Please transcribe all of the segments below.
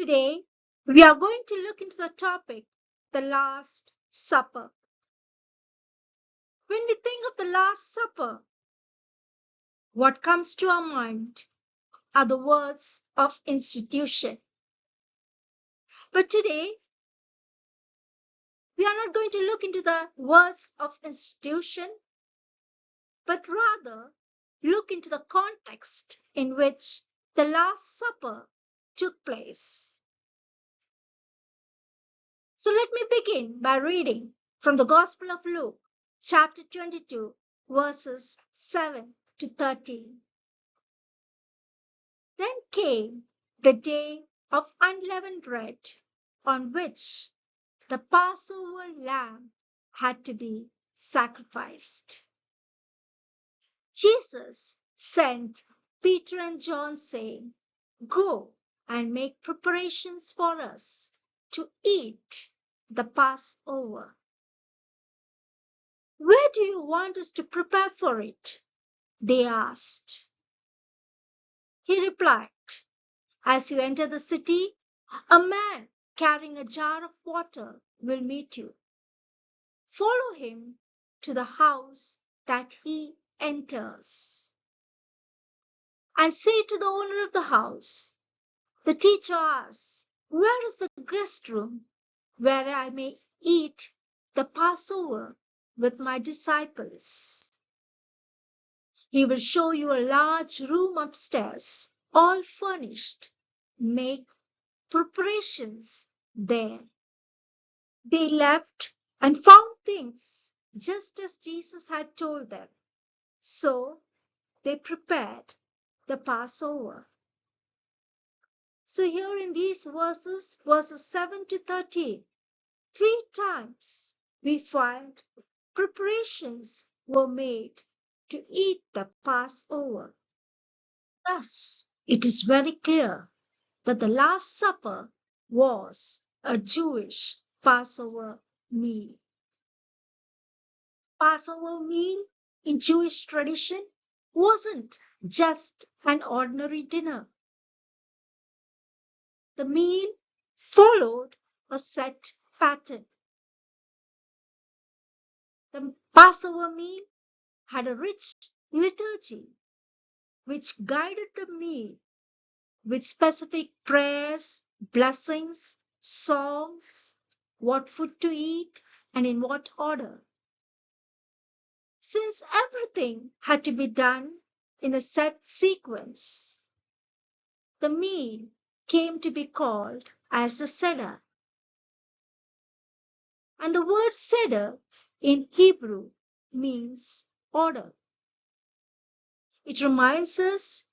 Today, we are going to look into the topic, the Last Supper. When we think of the Last Supper, what comes to our mind are the words of institution. But today, we are not going to look into the words of institution, but rather look into the context in which the Last Supper took place. So let me begin by reading from the Gospel of Luke, chapter 22, verses 7 to 13. Then came the day of unleavened bread, on which the Passover lamb had to be sacrificed. Jesus sent Peter and John, saying, "Go and make preparations for us to eat the Passover." "Where do you want us to prepare for it?" they asked. He replied, "As you enter the city, a man carrying a jar of water will meet you. Follow him to the house that he enters, and say to the owner of the house, 'The teacher asks, where is the guest room where I may eat the Passover with my disciples?' He will show you a large room upstairs, all furnished. Make preparations there." They left and found things just as Jesus had told them. So they prepared the Passover. So here in these verses 7 to 13, 3 times we find preparations were made to eat the Passover. Thus, it is very clear that the Last Supper was a Jewish Passover meal. Passover meal in Jewish tradition wasn't just an ordinary dinner. The meal followed a set pattern. The Passover meal had a rich liturgy which guided the meal with specific prayers, blessings, songs, what food to eat, and in what order. Since everything had to be done in a set sequence, the meal came to be called as the Seder. And the word Seder in Hebrew means order. It reminds us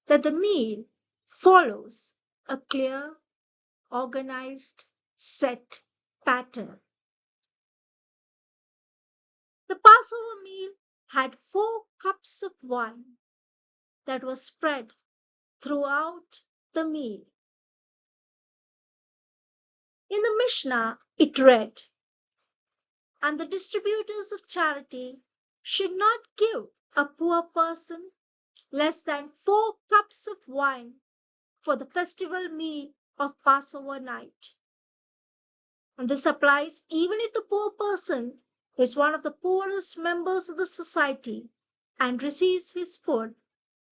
that the meal follows a clear, organized, set pattern. The Passover meal had 4 cups of wine that were spread throughout the meal. In the Mishnah, it read, "And the distributors of charity should not give a poor person less than 4 cups of wine for the festival meal of Passover night." And this applies even if the poor person is one of the poorest members of the society and receives his food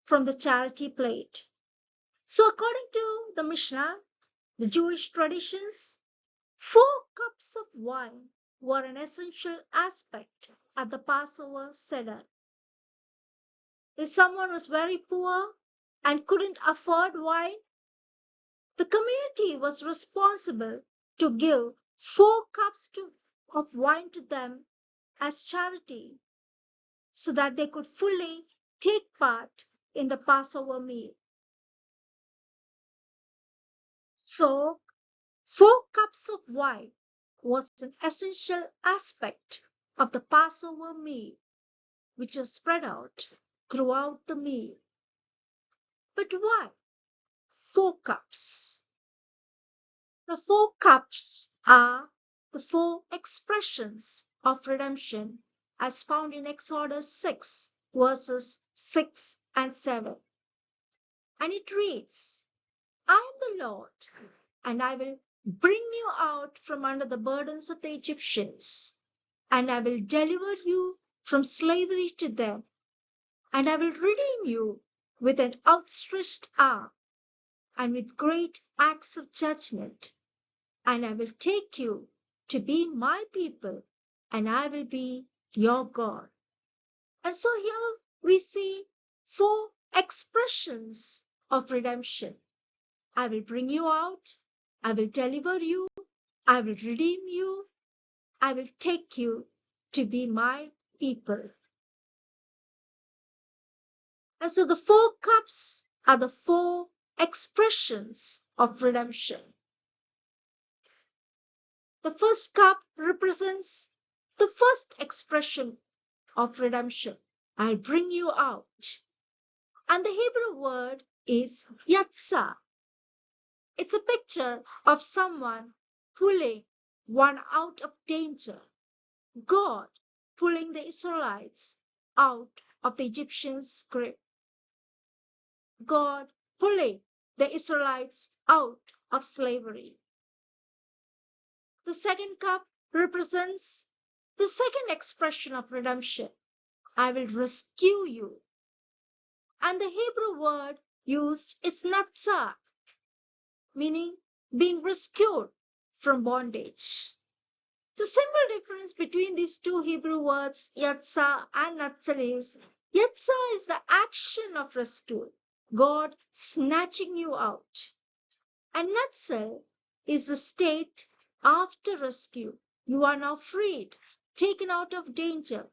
from the charity plate. So according to the Mishnah, the Jewish traditions, 4 cups of wine were an essential aspect at the Passover Seder. If someone was very poor and couldn't afford wine, the community was responsible to give 4 cups of wine to them as charity so that they could fully take part in the Passover meal. So, 4 cups of wine was an essential aspect of the Passover meal, which was spread out throughout the meal. But why 4 cups? The 4 cups are the 4 expressions of redemption as found in Exodus 6, verses 6 and 7. And it reads, "I am the Lord, and I will bring you out from under the burdens of the Egyptians, and I will deliver you from slavery to them, and I will redeem you with an outstretched arm and with great acts of judgment, and I will take you to be my people, and I will be your God. And so here we see four expressions of redemption. I will bring you out, I will deliver you, I will redeem you, I will take you to be my people. And so the four cups are the four expressions of redemption. The first cup represents the first expression of redemption. I'll bring you out. And the Hebrew word is yatsa. It's a picture of someone pulling one out of danger. God pulling the Israelites out of the Egyptians' grip. God pulling the Israelites out of slavery. The second cup represents the second expression of redemption. I will rescue you. And the Hebrew word used is natsar, meaning being rescued from bondage. The simple difference between these two Hebrew words, yatsa and natsar, is yatsa is the action of rescue, God snatching you out. And natsar is the state after rescue. You are now freed, taken out of danger.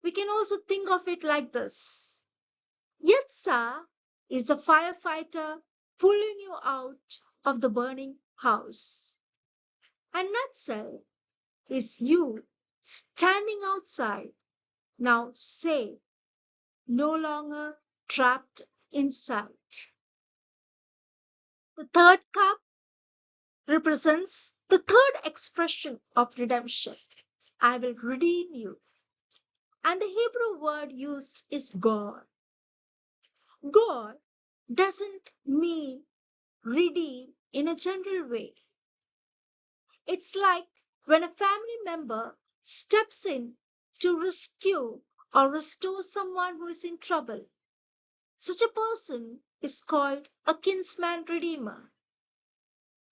We can also think of it like this. Yatsa is a firefighter pulling you out of the burning house. And natsar is you standing outside, now safe, no longer trapped inside. The third cup represents the third expression of redemption. I will redeem you. And the Hebrew word used is God. God doesn't mean redeem in a general way. It's like when a family member steps in to rescue or restore someone who is in trouble. Such a person is called a kinsman redeemer.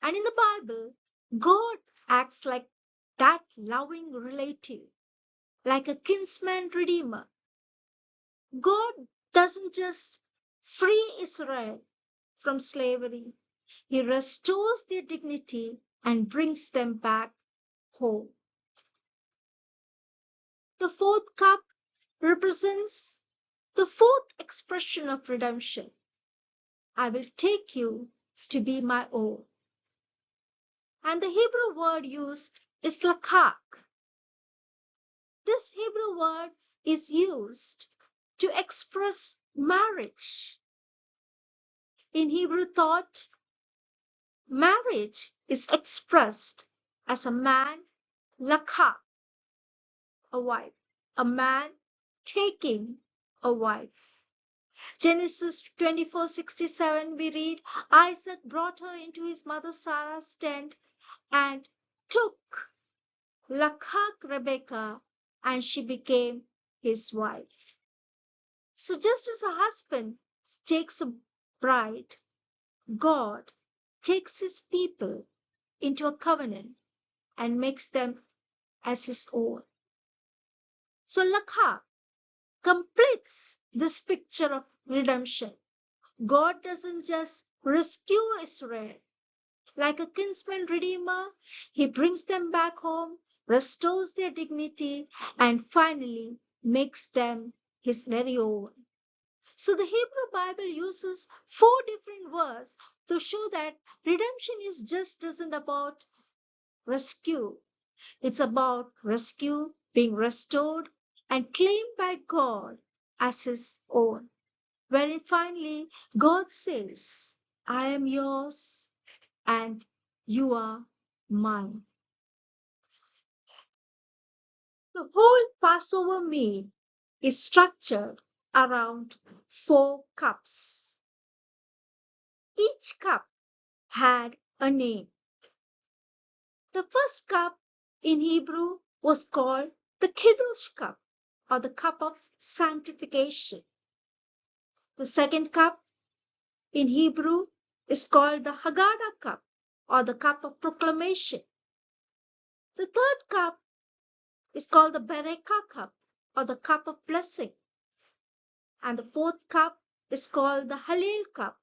And in the Bible, God acts like that loving relative, like a kinsman redeemer. God doesn't just free Israel from slavery. He restores their dignity and brings them back home. The fourth cup represents the fourth expression of redemption. I will take you to be my own. And the Hebrew word used is lakak. This Hebrew word is used to express marriage. In Hebrew thought, marriage is expressed as a man lakak, a wife, a man taking a wife. Genesis 24:67 we read, Isaac brought her into his mother Sarah's tent and took lakak Rebekah, and she became his wife. So just as a husband takes a bride, God takes his people into a covenant and makes them as his own. So lakak completes this picture of redemption. God doesn't just rescue Israel. Like a kinsman redeemer, he brings them back home, restores their dignity, and finally makes them his very own. So the Hebrew Bible uses four different words to show that redemption is just isn't about rescue. It's about rescue, being restored, and claimed by God as his own. Wherein finally God says, I am yours and you are mine. The whole Passover meal is structured around four cups. Each cup had a name. The first cup in Hebrew was called the Kiddush cup, or the cup of sanctification. The second cup in Hebrew is called the Haggadah cup, or the cup of proclamation. The third cup is called the Berekah cup, or the cup of blessing. And the fourth cup is called the Hallel cup,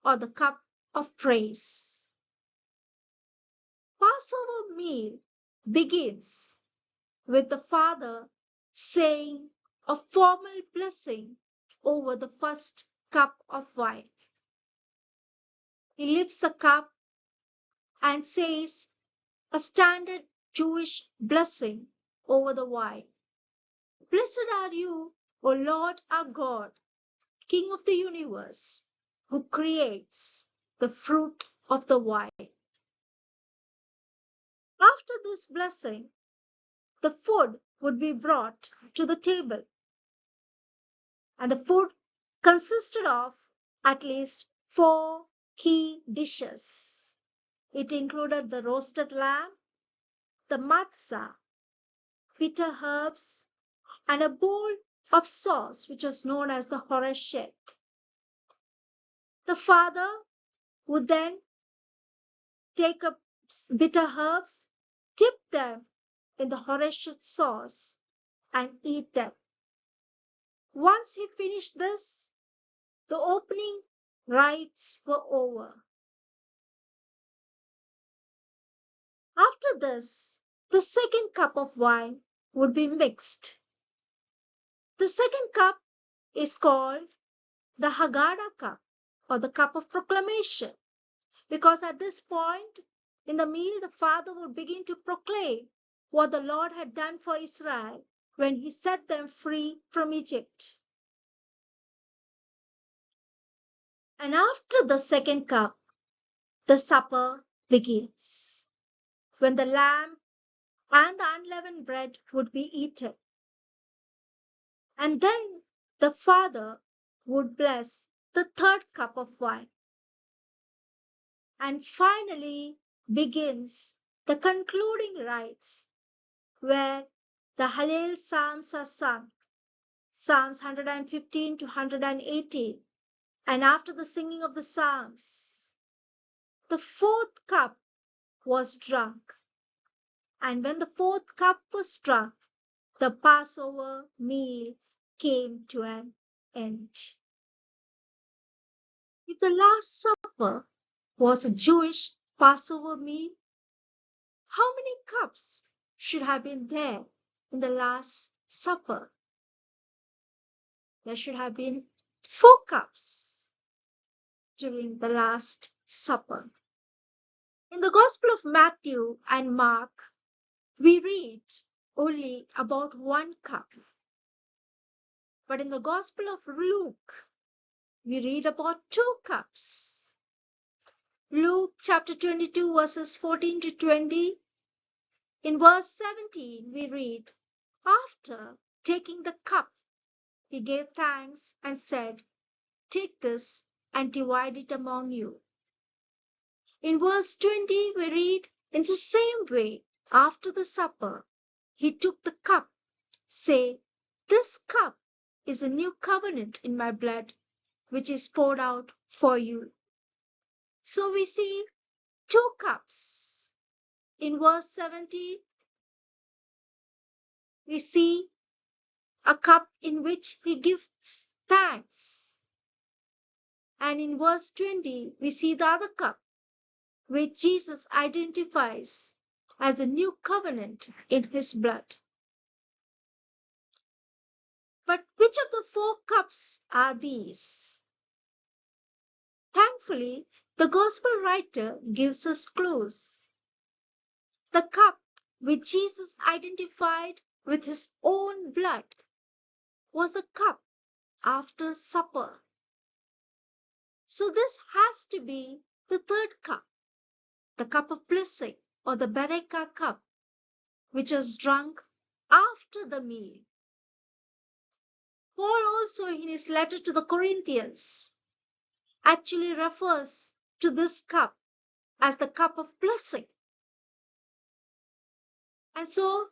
or the cup of praise. Passover meal begins with the Father saying a formal blessing over the first cup of wine. He lifts the cup and says a standard Jewish blessing over the wine. Blessed are you, O Lord our God, King of the universe, who creates the fruit of the vine. After this blessing, the food would be brought to the table. And the food consisted of at least 4 key dishes. It included the roasted lamb, the matzah, bitter herbs, and a bowl of sauce which was known as the horeshet. The father would then take up bitter herbs, dip them in the horeshet sauce, and eat them. Once he finished this, the opening rites were over. After this, the second cup of wine would be mixed. The second cup is called the Haggadah cup, or the cup of proclamation, because at this point in the meal, the father would begin to proclaim what the Lord had done for Israel when he set them free from Egypt. And after the second cup, the supper begins, when the lamb and the unleavened bread would be eaten. And then the father would bless the third cup of wine. And finally begins the concluding rites, where the Hallel Psalms are sung, Psalms 115 to 118. And after the singing of the Psalms, the fourth cup was drunk. And when the fourth cup was drunk, the Passover meal came to an end. If the Last Supper was a Jewish Passover meal, how many cups should have been there in the Last Supper? There should have been 4 cups during the Last Supper. In the Gospel of Matthew and Mark, we read only about 1 cup. But in the Gospel of Luke, we read about 2 cups. Luke chapter 22 verses 14 to 20. In verse 17, we read, after taking the cup, he gave thanks and said, take this and divide it among you. In verse 20, we read, in the same way, after the supper, he took the cup, saying, this cup is a new covenant in my blood, which is poured out for you. So we see 2 cups. In verse 17, we see a cup in which he gives thanks. And in verse 20, we see the other cup, which Jesus identifies as a new covenant in his blood. But which of the 4 cups are these? Thankfully, the gospel writer gives us clues. The cup which Jesus identified with his own blood was a cup after supper. So this has to be the third cup, the cup of blessing, or the Berekah cup, which was drunk after the meal. Paul also in his letter to the Corinthians actually refers to this cup as the cup of blessing. And so,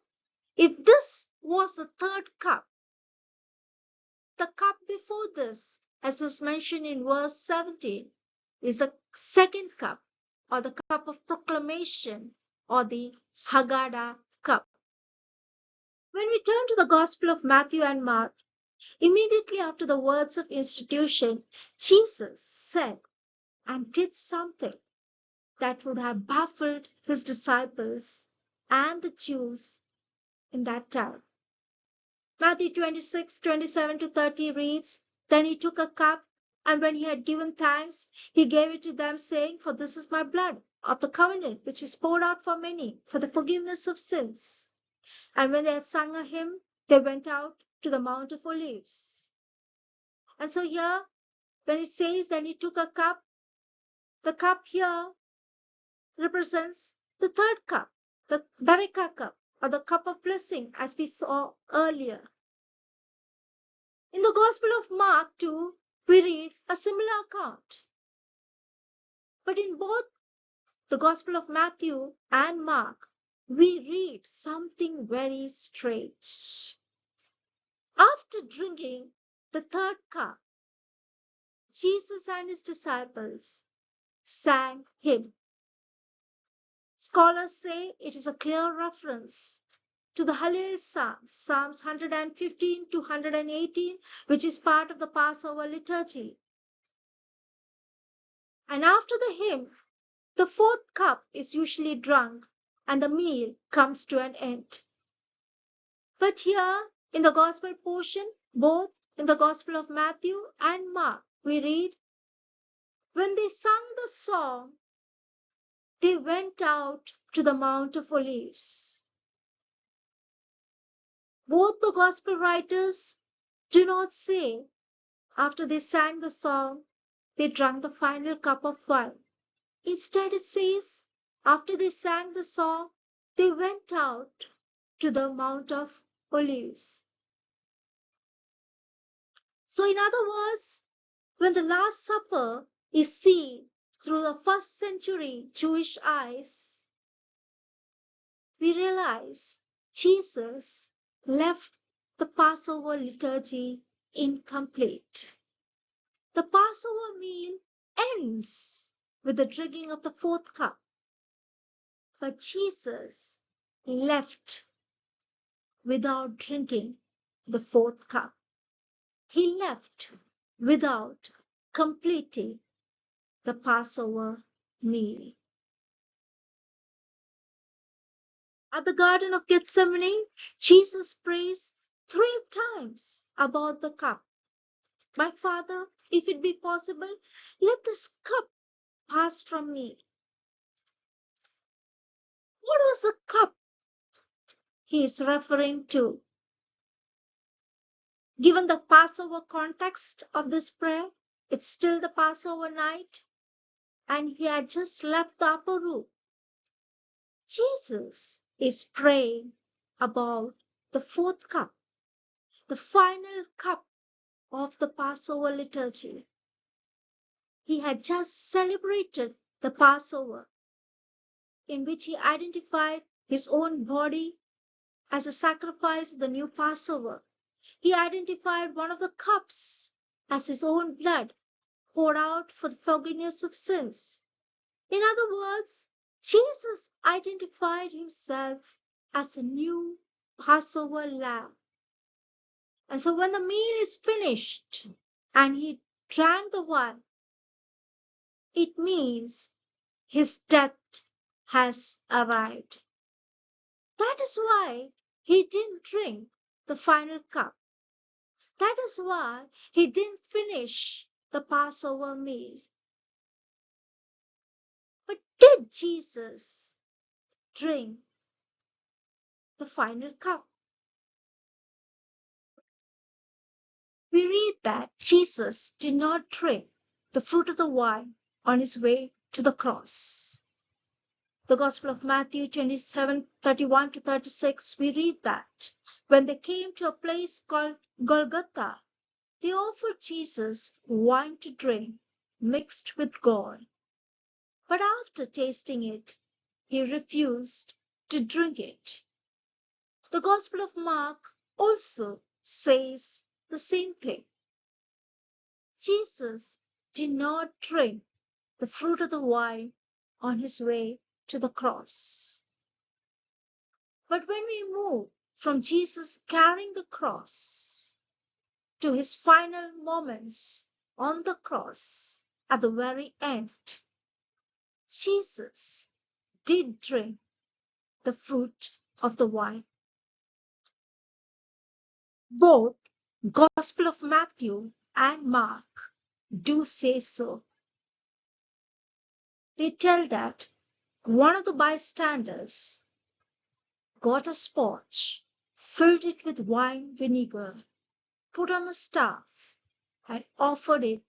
if this was the third cup, the cup before this, as was mentioned in verse 17, is the second cup, or the cup of proclamation, or the Haggadah cup. When we turn to the Gospel of Matthew and Mark, immediately after the words of institution, Jesus said and did something that would have baffled his disciples and the Jews in that time. Matthew 26:27-30 reads, Then he took a cup, and when he had given thanks, he gave it to them, saying, For this is my blood of the covenant, which is poured out for many for the forgiveness of sins. And when they had sung a hymn, they went out to the Mount of Olives. And so here, when it says, Then he took a cup, the cup here represents the third cup, the Baraka cup, or the cup of blessing, as we saw earlier. In the Gospel of Mark, too, we read a similar account. But in both the Gospel of Matthew and Mark, we read something very strange. After drinking the third cup, Jesus and his disciples sang hymn. Scholars say it is a clear reference to the Hallel Psalms, Psalms 115 to 118, which is part of the Passover liturgy. And after the hymn, the fourth cup is usually drunk and the meal comes to an end. But here in the Gospel portion, both in the Gospel of Matthew and Mark, we read, When they sung the song, they went out to the Mount of Olives. Both the Gospel writers do not say after they sang the song, they drank the final cup of wine. Instead, it says, after they sang the song, they went out to the Mount of Olives. So, in other words, when the Last Supper is seen through the first century Jewish eyes, we realize Jesus left the Passover liturgy incomplete. The Passover meal ends with the drinking of the fourth cup. But Jesus left without drinking the fourth cup. He left without completing the Passover meal. At the Garden of Gethsemane, Jesus prays 3 times about the cup. My Father, if it be possible, let this cup pass from me. What was the cup he is referring to? Given the Passover context of this prayer, it's still the Passover night, and he had just left the upper room. Jesus is praying about the fourth cup, the final cup of the Passover liturgy. He had just celebrated the Passover, in which he identified his own body as a sacrifice of the new Passover. He identified one of the cups as his own blood poured out for the forgiveness of sins. In other words, Jesus identified himself as a new Passover lamb. And so when the meal is finished and he drank the wine, it means his death has arrived. That is why he didn't drink the final cup. That is why he didn't finish the Passover meal. But did Jesus drink the final cup? We read that Jesus did not drink the fruit of the vine on his way to the cross. The Gospel of Matthew 27:31-36, we read that when they came to a place called Golgotha, they offered Jesus wine to drink mixed with gall. But after tasting it, he refused to drink it. The Gospel of Mark also says the same thing. Jesus did not drink the fruit of the vine on his way to the cross. But when we move from Jesus carrying the cross to his final moments on the cross at the very end, Jesus did drink the fruit of the vine. Both Gospel of Matthew and Mark do say so. They tell that one of the bystanders got a sponge, filled it with wine vinegar, put on a staff, and offered it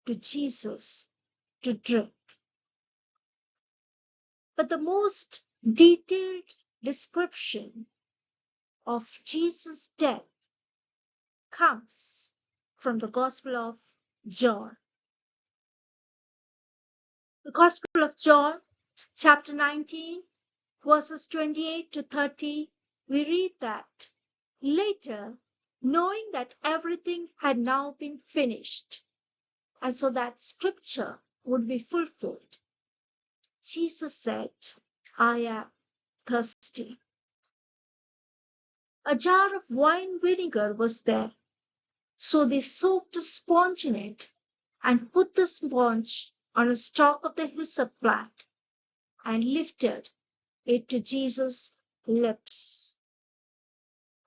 to Jesus to drink. But the most detailed description of Jesus' death comes from the Gospel of John. The Gospel of John, chapter 19, verses 28 to 30, we read that later, knowing that everything had now been finished, and so that scripture would be fulfilled, Jesus said, I am thirsty. A jar of wine vinegar was there, so they soaked a sponge in it and put the sponge on a stalk of the hyssop plant and lifted it to Jesus' lips.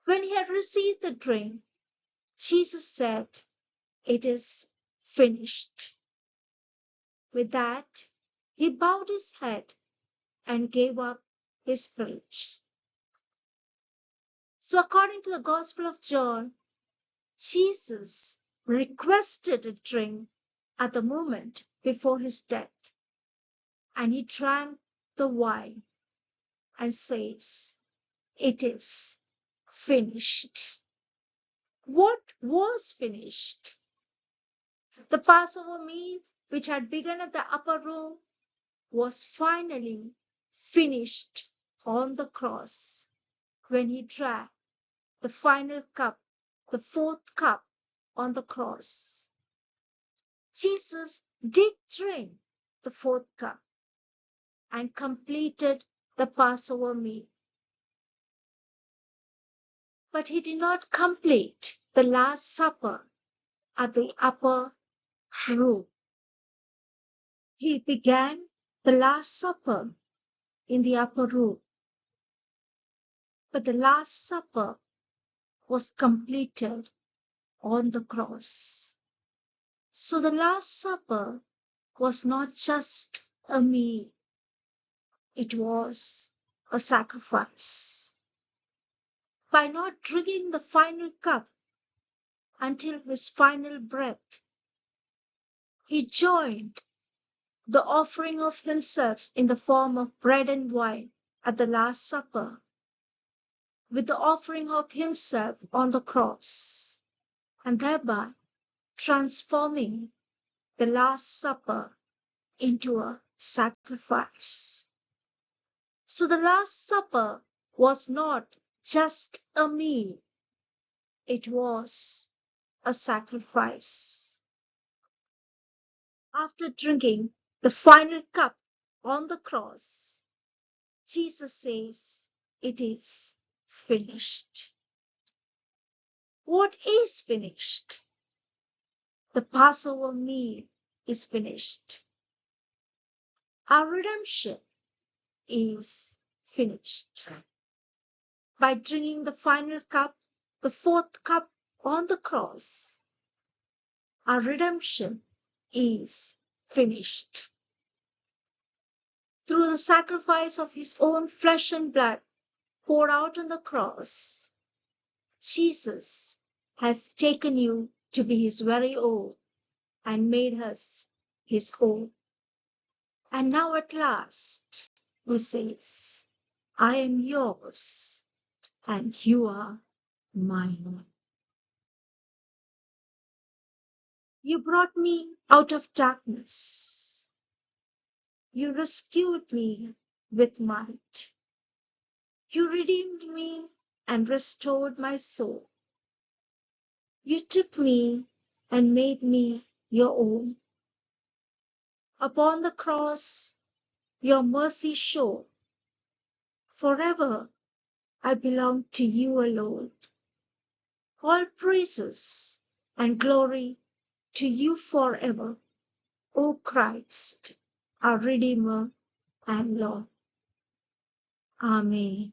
When he had received the drink, Jesus said, it is finished. With that, he bowed his head and gave up his spirit. So according to the Gospel of John, Jesus requested a drink at the moment before his death, and he drank the wine and says, it is finished. What was finished? The Passover meal, which had begun at the upper room, was finally finished on the cross when he drank the final cup, the fourth cup on the cross. Jesus did drink the fourth cup and completed the Passover meal. But he did not complete the Last Supper at the upper room. He began the Last Supper in the upper room, but the Last Supper was completed on the cross. So the Last Supper was not just a meal, it was a sacrifice. By not drinking the final cup until his final breath, he joined the offering of himself in the form of bread and wine at the Last Supper with the offering of himself on the cross, and thereby transforming the Last Supper into a sacrifice. So the Last Supper was not just a meal, it was a sacrifice. After drinking the final cup on the cross, Jesus says, it is finished. What is finished? The Passover meal is finished. Our redemption is finished. By drinking the final cup, the fourth cup on the cross, our redemption is finished. Through the sacrifice of his own flesh and blood poured out on the cross, Jesus has taken you to be his very own and made us his own. And now at last, he says, I am yours and you are mine. You brought me out of darkness. You rescued me with might. You redeemed me and restored my soul. You took me and made me your own. Upon the cross, your mercy showed. Forever I belong to you alone. All praises and glory to you forever, O Christ, our Redeemer and Lord. Amen.